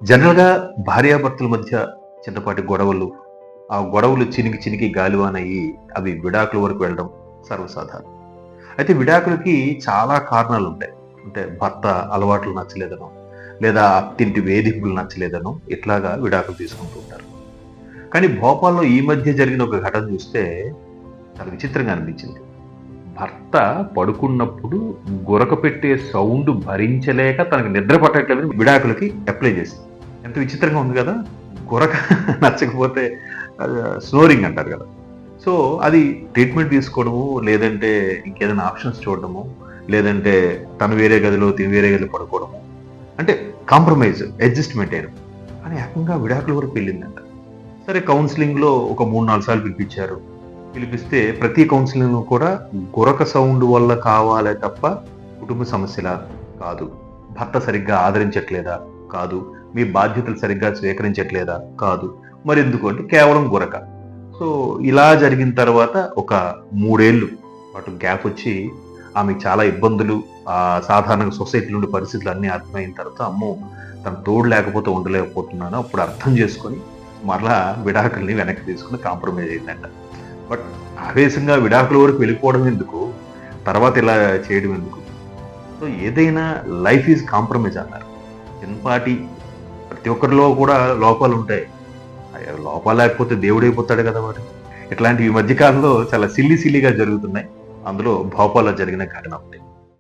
జనరల్‌గా భార్యాభర్తల మధ్య చిన్నపాటి గొడవలు, ఆ గొడవలు చినికి చినికి గాలివానయ్యి అవి విడాకుల వరకు వెళ్ళడం సర్వసాధారణం. అయితే విడాకులకి చాలా కారణాలుంటాయి. అంటే భర్త అలవాట్లు నచ్చలేదనో, లేదా అత్తింటి వేధింపులు నచ్చలేదనో ఇట్లాగా విడాకులు తీసుకుంటూ ఉంటారు. కానీ భోపాల్‌లో ఈ మధ్య జరిగిన ఒక ఘటన చూస్తే చాలా విచిత్రంగా అనిపించింది. భర్త పడుకున్నప్పుడు గురక పెట్టే సౌండ్ భరించలేక తనకు నిద్ర పట్టట్లేదని విడాకులకి అప్లై చేసింది. ఎంత విచిత్రంగా ఉంది కదా! గురక నచ్చకపోతే స్నోరింగ్ అంటారు కదా! సో, అది ట్రీట్మెంట్ తీసుకోవడము, లేదంటే ఇంకేదైనా ఆప్షన్స్ చూడడము, లేదంటే తను వేరే గదిలో, తిను వేరే గదిలో పడుకోవడము. అంటే కాంప్రమైజ్, అడ్జస్ట్‌మెంట్ అయ్యారు. కానీ ఏకంగా విడాకుల వరకు వెళ్ళిందంట. సరే కౌన్సెలింగ్‌లో ఒక 3, 4 సార్లు పిలిపించారు. పిలిపిస్తే ప్రతి కౌన్సిలింగ్ కూడా గురక సౌండ్ వల్ల కావాలే తప్ప కుటుంబ సమస్యలా కాదు. భర్త సరిగ్గా ఆదరించట్లేదా? కాదు. మీ బాధ్యతలు సరిగ్గా స్వీకరించట్లేదా? కాదు. మరెందుకు అంటే కేవలం గురక. సో, ఇలా జరిగిన తర్వాత ఒక 3 ఏళ్ళు పాటు గ్యాప్ వచ్చి ఆమెకు చాలా ఇబ్బందులు సాధారణంగా సొసైటీలో ఉండే పరిస్థితులు అన్నీ అర్థమైన తర్వాత అమ్మో! తన తోడు లేకపోతే ఉండలేకపోతున్నాను. అప్పుడు అర్థం చేసుకొని మరలా విడాకుల్ని వెనక్కి తీసుకొని కాంప్రమైజ్ అయిందంట. బట్ ఆవేశంగా విడాకుల వరకు వెళ్ళిపోవడం ఎందుకు? తర్వాత ఇలా చేయడం ఎందుకు? సో ఏదైనా లైఫ్ ఈజ్ కాంప్రమైజ్ అన్నారు. చిన్నపాటి ప్రతి ఒక్కరిలో కూడా లోపాలుంటాయి. లోపాలు లేకపోతే దేవుడైపోతాడు కదా మరి. ఇట్లాంటివి ఈ మధ్య కాలంలో చాలా సిల్లీగా జరుగుతున్నాయి. అందులో భోపాల్‌లో జరిగిన ఘటన ఒకటి.